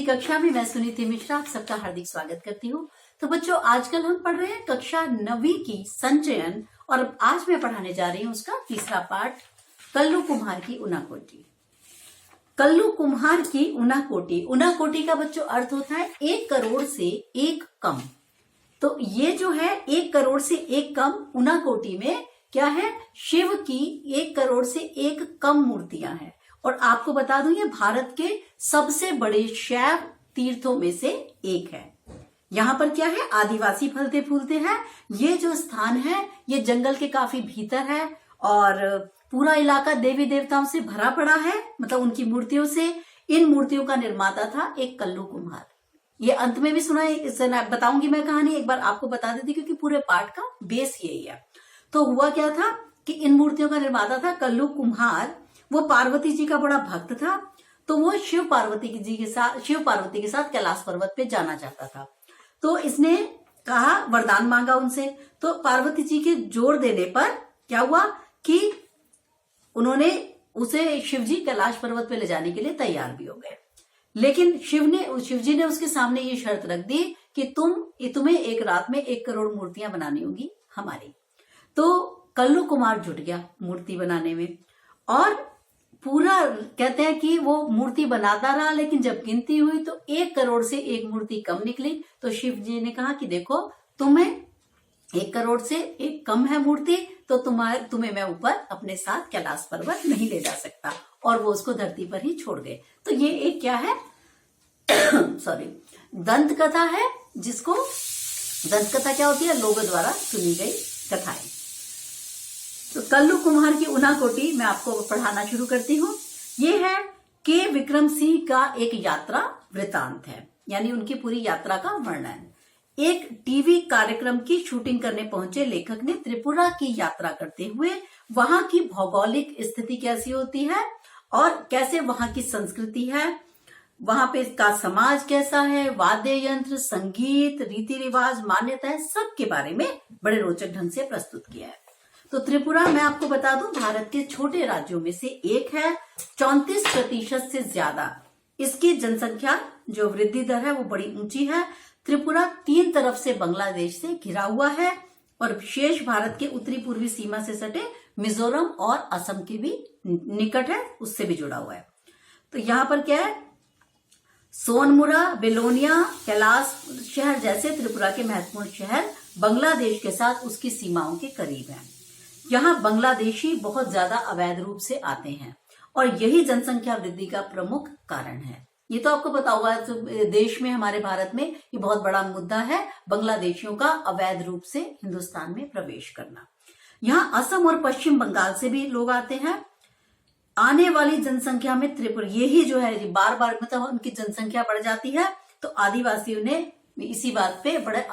कक्षा में मैं सुनीति मिश्रा आप सबका हार्दिक स्वागत करती हूँ। तो बच्चों, आजकल हम पढ़ रहे हैं कक्षा 9वीं की संचयन और आज मैं पढ़ाने जा रही हूँ उसका तीसरा पाठ, कल्लू कुम्हार की ऊनाकोटी। कल्लू कुम्हार की ऊनाकोटी। ऊनाकोटी का बच्चों अर्थ होता है 1 करोड़ से 1 कम। तो ये जो है 1 करोड़ से 1 कम ऊनाकोटी में क्या है, शिव की 1 करोड़ से 1 कम मूर्तियां हैं। और आपको बता दूं ये भारत के सबसे बड़े शैव तीर्थों में से एक है। यहाँ पर क्या है, आदिवासी फलते फूलते हैं। ये जो स्थान है ये जंगल के काफी भीतर है और पूरा इलाका देवी देवताओं से भरा पड़ा है, मतलब उनकी मूर्तियों से। इन मूर्तियों का निर्माता था एक कल्लू कुम्हार। ये अंत में भी सुना बताऊंगी मैं कहानी, एक बार आपको बता देती क्योंकि पूरे पाठ का बेस यही है। तो हुआ क्या था कि इन मूर्तियों का निर्माता था कल्लू कुम्हार। वो पार्वती जी का बड़ा भक्त था, तो वो शिव पार्वती के साथ कैलाश पर्वत पे जाना चाहता था। तो इसने कहा, वरदान मांगा उनसे। तो पार्वती जी के जोर देने पर क्या हुआ कि उन्होंने उसे शिवजी कैलाश पर्वत पे ले जाने के लिए तैयार भी हो गए। लेकिन शिवजी ने उसके सामने ये शर्त रख दी कि तुम्हें एक रात में 1 करोड़ मूर्तियां बनानी होगी हमारी। तो कल्लू कुमार जुट गया मूर्ति बनाने में और पूरा कहते हैं कि वो मूर्ति बनाता रहा, लेकिन जब गिनती हुई तो 1 करोड़ से 1 मूर्ति कम निकली। तो शिव जी ने कहा कि देखो, तुम्हें 1 करोड़ से 1 कम है मूर्ति, तो तुम्हें मैं ऊपर अपने साथ कैलाश पर्वत नहीं ले जा सकता। और वो उसको धरती पर ही छोड़ गए। तो ये एक क्या है दंत कथा है, जिसको दंत कथा क्या होती है, लोगों द्वारा सुनी गई कथाएं। तो कल्लू कुम्हार की ऊनाकोटी मैं आपको पढ़ाना शुरू करती हूँ। ये है के विक्रम सिंह का एक यात्रा वृतांत है, यानी उनकी पूरी यात्रा का वर्णन। एक टीवी कार्यक्रम की शूटिंग करने पहुंचे लेखक ने त्रिपुरा की यात्रा करते हुए वहां की भौगोलिक स्थिति कैसी होती है और कैसे वहां की संस्कृति है, वहां पे इसका समाज कैसा है, वाद्य यंत्र, संगीत, रीति रिवाज, मान्यताएं, सब के बारे में बड़े रोचक ढंग से प्रस्तुत किया है। तो त्रिपुरा मैं आपको बता दूं भारत के छोटे राज्यों में से एक है। 34% से ज्यादा इसकी जनसंख्या जो वृद्धि दर है वो बड़ी ऊंची है। त्रिपुरा 3 तरफ से बांग्लादेश से घिरा हुआ है और शेष भारत के उत्तरी पूर्वी सीमा से सटे मिजोरम और असम के भी निकट है, उससे भी जुड़ा हुआ है। तो यहाँ पर क्या है, सोनमुरा, बेलोनिया, कैलाश शहर जैसे त्रिपुरा के महत्वपूर्ण शहर बांग्लादेश के साथ उसकी सीमाओं के करीब हैं। यहाँ बांग्लादेशी बहुत ज्यादा अवैध रूप से आते हैं और यही जनसंख्या वृद्धि का प्रमुख कारण है। ये तो आपको पता होगा, तो देश में, हमारे भारत में ये बहुत बड़ा मुद्दा है, बांग्लादेशियों का अवैध रूप से हिंदुस्तान में प्रवेश करना। यहाँ असम और पश्चिम बंगाल से भी लोग आते हैं। आने वाली जनसंख्या में त्रिपुरा यही जो है बार बार मतलब उनकी जनसंख्या बढ़ जाती है। तो आदिवासियों ने इसी बात पे बड़े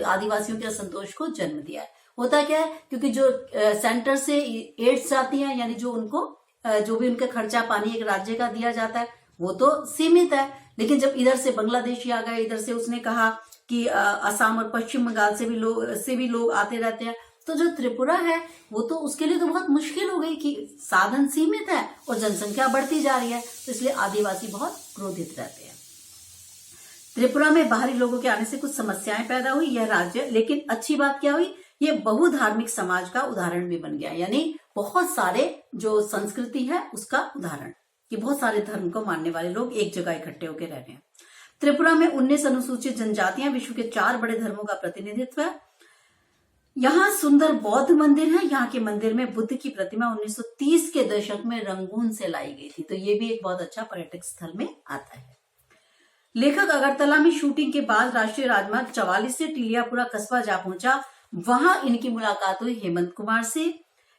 आदिवासियों के असंतोष को जन्म दिया है। होता क्या है, क्योंकि जो सेंटर से एड्स आती हैं, यानी जो भी उनका खर्चा पानी एक राज्य का दिया जाता है वो तो सीमित है। लेकिन जब इधर से बांग्लादेशी आ गए, इधर से उसने कहा कि असम और पश्चिम बंगाल से भी लोग आते रहते हैं, तो जो त्रिपुरा है वो तो उसके लिए तो बहुत मुश्किल हो गई कि साधन सीमित है और जनसंख्या बढ़ती जा रही है। तो इसलिए आदिवासी बहुत क्रोधित रहते हैं। त्रिपुरा में बाहरी लोगों के आने से कुछ समस्याएं पैदा हुई यह राज्य, लेकिन अच्छी बात क्या हुई, ये बहुधार्मिक समाज का उदाहरण भी बन गया। यानी बहुत सारे जो संस्कृति है उसका उदाहरण, कि बहुत सारे धर्म को मानने वाले लोग एक जगह इकट्ठे होकर रह रहे हैं। त्रिपुरा में 19 अनुसूचित जनजातियां, विश्व के 4 बड़े धर्मों का प्रतिनिधित्व है। यहाँ सुंदर बौद्ध मंदिर है। यहाँ के मंदिर में बुद्ध की प्रतिमा 1930 के दशक में रंगून से लाई गई थी। तो ये भी एक बहुत अच्छा पर्यटक स्थल में आता है। लेखक अगरतला में शूटिंग के बाद राष्ट्रीय राजमार्ग 44 से टिलियापुरा कस्बा जा पहुंचा। वहां इनकी मुलाकात हुई हेमंत कुमार से।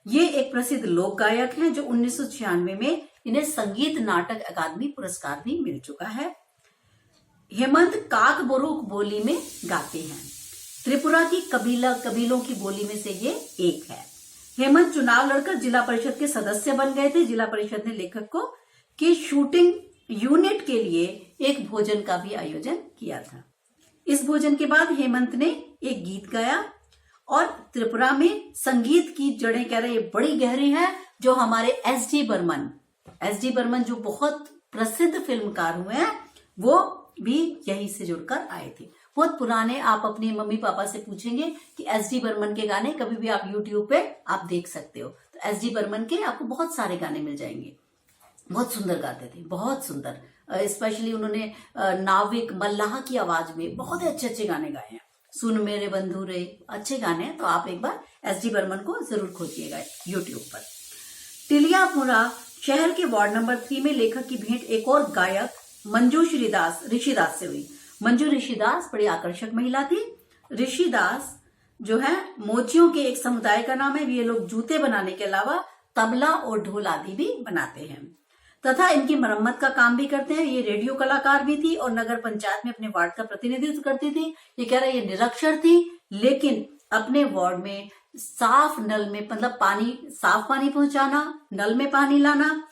ये एक प्रसिद्ध लोक गायक हैं जो 1996 में इन्हें संगीत नाटक अकादमी पुरस्कार भी मिल चुका है। हेमंत काकबोरोक बोली में गाते हैं। त्रिपुरा की कबीलों की बोली में से ये एक है। हेमंत चुनाव लड़कर जिला परिषद के सदस्य बन गए थे। जिला परिषद ने लेखक को कि शूटिंग यूनिट के लिए एक भोजन का भी आयोजन किया था। इस भोजन के बाद हेमंत ने एक गीत गाया और त्रिपुरा में संगीत की जड़ें कह रहे बड़ी गहरी है। जो हमारे एस डी बर्मन जो बहुत प्रसिद्ध फिल्मकार हुए हैं, वो भी यहीं से जुड़कर आए थे। बहुत पुराने, आप अपने मम्मी पापा से पूछेंगे कि एस.डी. बर्मन के गाने कभी भी आप यूट्यूब पे आप देख सकते हो, तो एस.डी. बर्मन के आपको बहुत सारे गाने मिल जाएंगे। बहुत सुंदर गाते थे, बहुत सुंदर। स्पेशली उन्होंने नाविक मल्लाह की आवाज में बहुत अच्छे अच्छे गाने गाए हैं। सुन मेरे बंधु रे, अच्छे गाने हैं। तो आप एक बार एस.डी. बर्मन को जरूर खोजिएगा यूट्यूब पर। टिलियामुरा शहर के वार्ड नंबर 3 में लेखक की भेंट एक और गायक मंजू ऋषिदास से हुई। मंजू ऋषिदास बड़ी आकर्षक महिला थी। ऋषिदास जो है मोचियों के एक समुदाय का नाम है। ये लोग जूते बनाने के अलावा तबला और ढोल आदि भी बनाते हैं तथा इनकी मरम्मत का काम भी करते हैं। ये रेडियो कलाकार भी थी और नगर पंचायत में अपने वार्ड का प्रतिनिधित्व करती थी। ये कह रहा है ये निरक्षर थी, लेकिन अपने वार्ड में साफ नल में, मतलब पानी, साफ पानी पहुंचाना, नल में पानी लाना,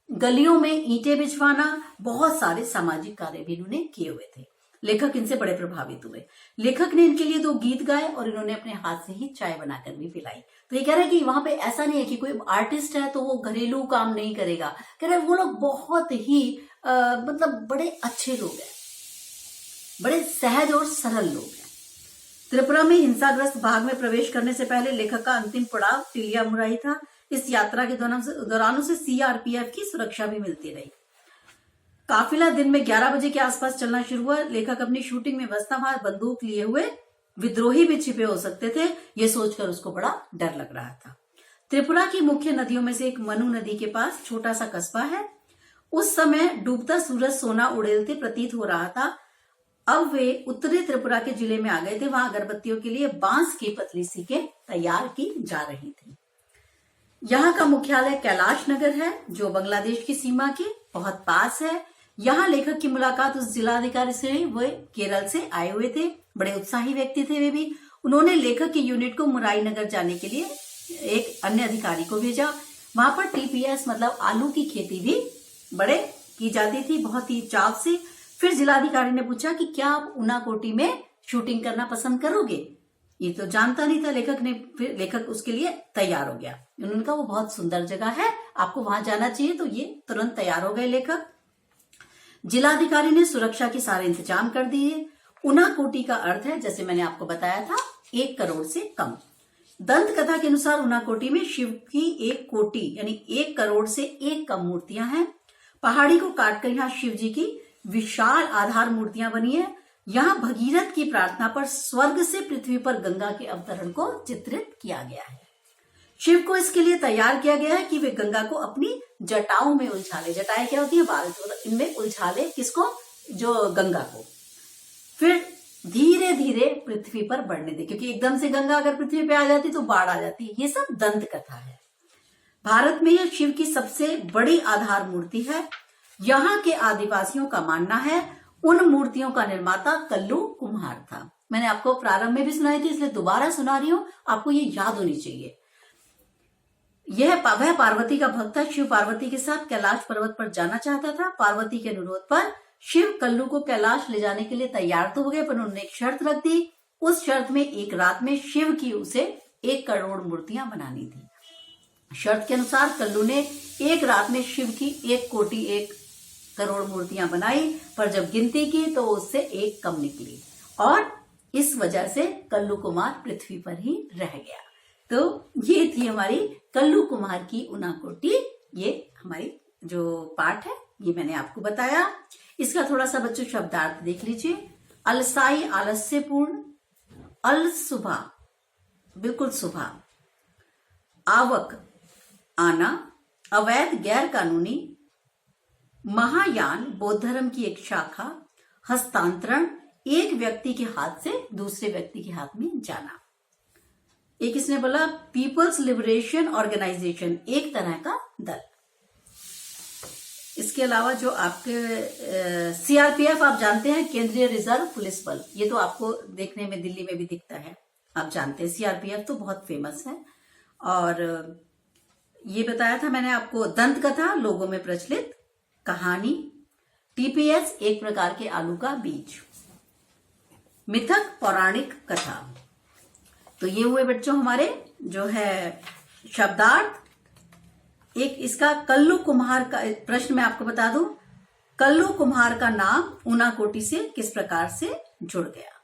गलियों में ईंटें बिछवाना, बहुत सारे सामाजिक कार्य भी इन्होंने किए हुए थे। लेखक इनसे बड़े प्रभावित हुए। लेखक ने इनके लिए 2 गीत गाए और इन्होंने अपने हाथ से ही चाय बनाकर भी पिलाई। तो ये कह रहे हैं कि वहां पे ऐसा नहीं है कि कोई आर्टिस्ट है तो वो घरेलू काम नहीं करेगा। कह रहे हैं वो लोग बहुत ही मतलब बड़े अच्छे लोग हैं, बड़े सहज और सरल लोग हैं। त्रिपुरा में हिंसाग्रस्त भाग में प्रवेश करने से पहले लेखक का अंतिम पड़ाव टिलियामुरा ही था। इस यात्रा के दौरान उसे सीआरपीएफ की सुरक्षा भी मिलती रही। काफिला दिन में 11 बजे के आसपास चलना शुरू हुआ। लेखक अपनी शूटिंग में व्यस्त था। बंदूक लिए हुए विद्रोही भी छिपे हो सकते थे, ये सोचकर उसको बड़ा डर लग रहा था। त्रिपुरा की मुख्य नदियों में से एक मनु नदी के पास छोटा सा कस्बा है। उस समय डूबता सूरज सोना उड़ेलते प्रतीत हो रहा था। अब वे उत्तरी त्रिपुरा के जिले में आ गए थे। वहां अगरबत्तियों के लिए बांस की पतली सीकें तैयार की जा रही थी। यहाँ का मुख्यालय कैलाश नगर है, जो बांग्लादेश की सीमा के बहुत पास है। यहाँ लेखक की मुलाकात उस जिलाधिकारी से हुई, वे केरल से आए हुए थे। बड़े उत्साही व्यक्ति थे वे भी। उन्होंने लेखक की यूनिट को मुराई नगर जाने के लिए एक अन्य अधिकारी को भेजा। वहां पर टीपीएस मतलब आलू की खेती भी बड़े की जाती थी, बहुत ही चाव से। फिर जिलाधिकारी ने पूछा कि क्या आप उनाकोटी में शूटिंग करना पसंद करोगे? ये तो जानता नहीं था लेखक ने। फिर लेखक उसके लिए तैयार हो गया। उन्होंने कहा वो बहुत सुंदर जगह है, आपको वहां जाना चाहिए। तो ये तुरंत तैयार हो गए लेखक। जिलाधिकारी ने सुरक्षा के सारे इंतजाम कर दिए। उनाकोटी का अर्थ है, जैसे मैंने आपको बताया था, 1 करोड़ से कम। दंत कथा के अनुसार उनाकोटी में शिव की 1 कोटि यानी 1 करोड़ से 1 कम मूर्तियां हैं। पहाड़ी को काटकर यहाँ शिव जी की विशाल आधार मूर्तियां बनी है। यहाँ भगीरथ की प्रार्थना पर स्वर्ग से पृथ्वी पर गंगा के अवतरण को चित्रित किया गया है। शिव को इसके लिए तैयार किया गया है कि वे गंगा को अपनी जटाओं में उलझा ले। जटाएं क्या होती है? बाल। तो इनमें उलझा ले किसको? जो गंगा को। फिर धीरे धीरे पृथ्वी पर बढ़ने दे, क्योंकि एकदम से गंगा अगर पृथ्वी पे आ जाती तो बाढ़ आ जाती। ये सब दंत कथा है। भारत में यह शिव की सबसे बड़ी आधार मूर्ति है। यहाँ के आदिवासियों का मानना है उन मूर्तियों का निर्माता कल्लू कुम्हार था। मैंने आपको प्रारंभ में भी सुनाई थी, इसलिए दोबारा सुना रही हूं, आपको ये याद होनी चाहिए। वह पार्वती का भक्त था। शिव पार्वती के साथ कैलाश पर्वत पर जाना चाहता था। पार्वती के अनुरोध पर शिव कल्लू को कैलाश ले जाने के लिए तैयार तो हो गए, पर उन्होंने एक शर्त रख दी। उस शर्त में एक रात में शिव की उसे 1 करोड़ मूर्तियां बनानी थी। शर्त के अनुसार कल्लू ने एक रात में शिव की 1 कोटि 1 करोड़ मूर्तियां बनाई, पर जब गिनती की तो उससे 1 कम निकली और इस वजह से कल्लू कुमार पृथ्वी पर ही रह गया। तो ये थी हमारी कल्लू कुमार की उनाकोटी। ये हमारी जो पाठ है ये मैंने आपको बताया। इसका थोड़ा सा बच्चों शब्दार्थ देख लीजिए। अलसाई आलस्यपूर्ण, अल सुबह बिल्कुल सुबह, आवक आना, अवैध गैर कानूनी, महायान बौद्ध धर्म की एक शाखा, हस्तांतरण एक व्यक्ति के हाथ से दूसरे व्यक्ति के हाथ में जाना। एक इसने बोला पीपल्स लिबरेशन ऑर्गेनाइजेशन, एक तरह का दल। इसके अलावा जो आपके सीआरपीएफ आप जानते हैं, केंद्रीय रिजर्व पुलिस बल, ये तो आपको देखने में दिल्ली में भी दिखता है, आप जानते हैं सीआरपीएफ तो बहुत फेमस है। और ये बताया था मैंने आपको दंत कथा लोगों में प्रचलित कहानी, टीपीएस एक प्रकार के आलू का बीज, मिथक पौराणिक कथा। तो ये हुए बच्चों हमारे जो है शब्दार्थ। एक इसका कल्लू कुम्हार का प्रश्न मैं आपको बता दूं, कल्लू कुम्हार का नाम ऊनाकोटी से किस प्रकार से जुड़ गया।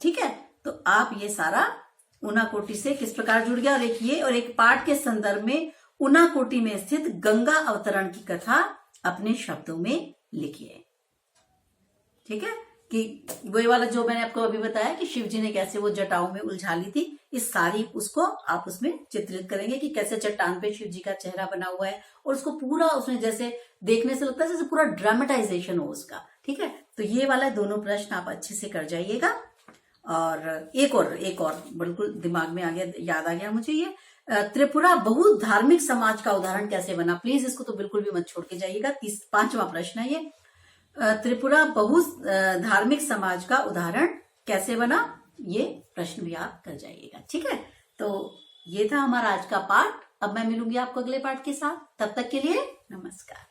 ठीक है, तो आप ये सारा ऊनाकोटी से किस प्रकार जुड़ गया और एक पाठ के संदर्भ में ऊनाकोटी में स्थित गंगा अवतरण की कथा अपने शब्दों में लिखिए। ठीक है, कि वही वाला जो मैंने आपको अभी बताया कि शिव जी ने कैसे वो जटाओं में उलझा ली थी, इस सारी उसको आप उसमें चित्रित करेंगे कि कैसे चट्टान पे शिव जी का चेहरा बना हुआ है और उसको पूरा उसमें जैसे देखने से लगता है जैसे पूरा ड्रामेटाइजेशन हो उसका। ठीक है, तो ये वाला दोनों प्रश्न आप अच्छे से कर जाइएगा। और एक और बिल्कुल दिमाग में आ गया, याद आ गया मुझे, ये त्रिपुरा बहु धार्मिक समाज का उदाहरण कैसे बना। प्लीज इसको तो बिल्कुल भी मत छोड़ के जाइएगा। 5वां प्रश्न है ये, त्रिपुरा बहु धार्मिक समाज का उदाहरण कैसे बना, ये प्रश्न भी आप कर जाइएगा। ठीक है, तो ये था हमारा आज का पाठ। अब मैं मिलूंगी आपको अगले पाठ के साथ, तब तक के लिए नमस्कार।